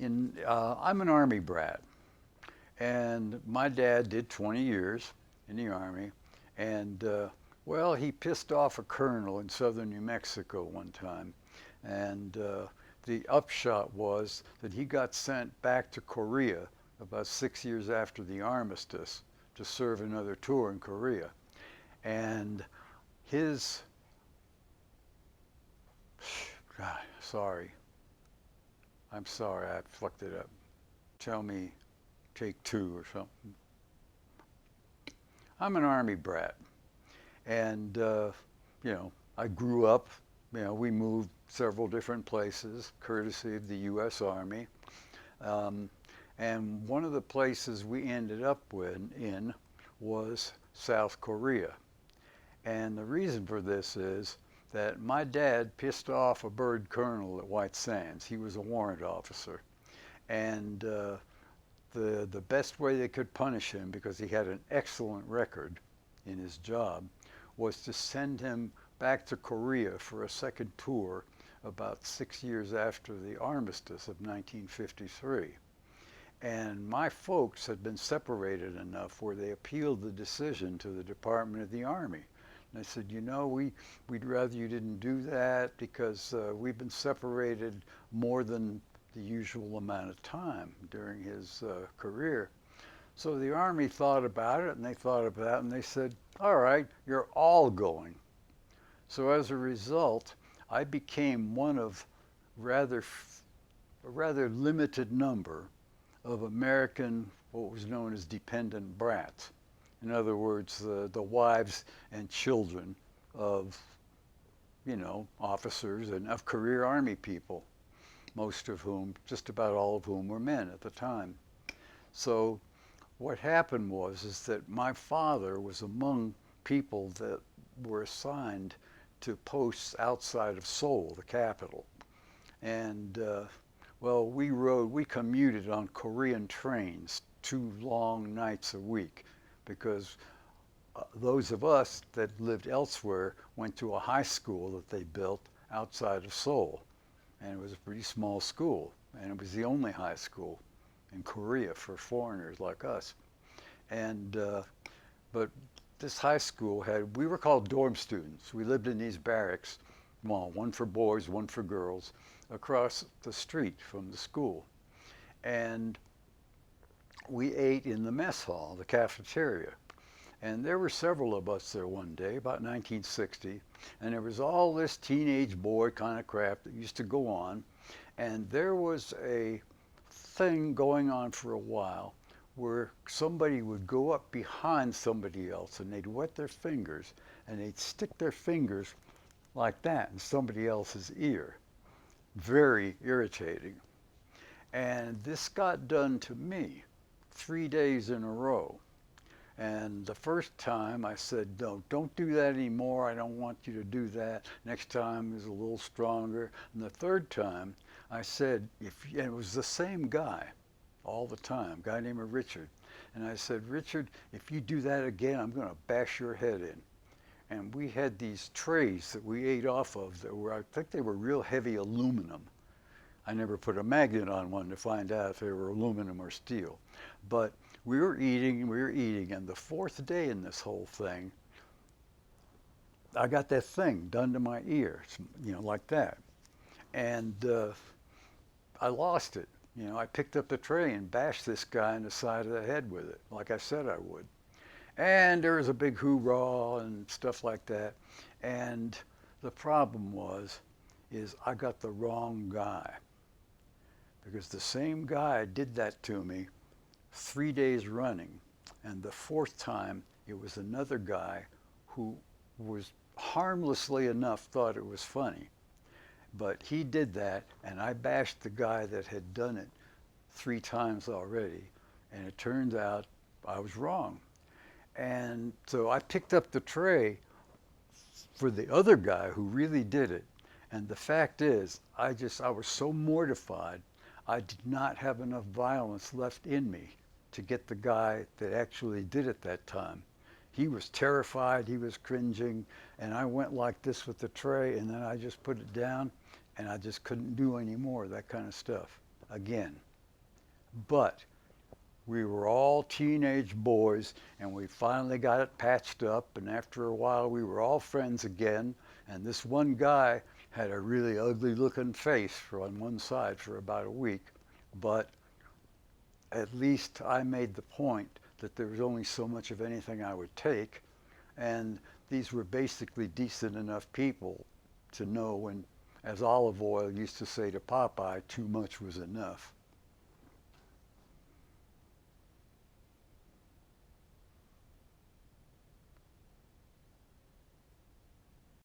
I'm an Army brat, and my dad did 20 years in the Army, and well, he pissed off a colonel in southern New Mexico one time, and the upshot was that he got sent back to Korea about 6 years after the armistice to serve another tour in Korea, and his God, sorry, I'm sorry, I fucked it up. Tell me, take two or something. I'm an Army brat, and I grew up. We moved several different places, courtesy of the U.S. Army. Um, and one of the places we ended up in was South Korea. And the reason for this is that my dad pissed off a bird colonel at White Sands. He was a warrant officer, and the best way they could punish him, because he had an excellent record in his job, was to send him back to Korea for a second tour about 6 years after the armistice of 1953. And my folks had been separated enough where they appealed the decision to the Department of the Army. And I said, we'd rather you didn't do that because we've been separated more than the usual amount of time during his career. So the Army thought about it, and they thought about it, and they said, all right, you're all going. So as a result, I became one of rather a rather limited number of American, what was known as dependent brats. In other words, the wives and children of, officers and of career Army people, most of whom, just about all of whom were men at the time. So what happened was is that my father was among people that were assigned to posts outside of Seoul, the capital. And well, we commuted on Korean trains 2 long nights a week because those of us that lived elsewhere went to a high school that they built outside of Seoul. And it was a pretty small school. And it was the only high school in Korea for foreigners like us. And, but this high school we were called dorm students. We lived in these barracks, well, one for boys, one for girls, across the street from the school. And we ate in the mess hall, the cafeteria. And there were several of us there one day, about 1960, and there was all this teenage boy kind of crap that used to go on. And there was a thing going on for a while where somebody would go up behind somebody else and they'd wet their fingers and they'd stick their fingers like that in somebody else's ear. Very irritating. And this got done to me 3 days in a row. And the first time I said, no, don't do that anymore. I don't want you to do that. Next time is a little stronger. And the third time I said, and it was the same guy all the time, a guy named Richard. And I said, Richard, if you do that again, I'm going to bash your head in. And we had these trays that we ate off of that were, I think they were real heavy aluminum. I never put a magnet on one to find out if they were aluminum or steel. But we were eating, and the fourth day in this whole thing, I got that thing done to my ear, like that. And I lost it. I picked up the tray and bashed this guy in the side of the head with it, like I said I would. And there was a big hoorah and stuff like that. And the problem is I got the wrong guy. Because the same guy did that to me 3 days running. And the fourth time, it was another guy who was harmlessly enough thought it was funny. But he did that, and I bashed the guy that had done it 3 times already. And it turns out I was wrong. And so I picked up the tray for the other guy who really did it. And the fact is, I was so mortified, I did not have enough violence left in me to get the guy that actually did it that time. He was terrified, he was cringing, and I went like this with the tray, and then I just put it down, and I just couldn't do any more of that kind of stuff. again. But we were all teenage boys, and we finally got it patched up, and after a while we were all friends again, and this one guy had a really ugly looking face on one side for about a week, but at least I made the point that there was only so much of anything I would take, and these were basically decent enough people to know when, as Olive Oyl used to say to Popeye, too much was enough.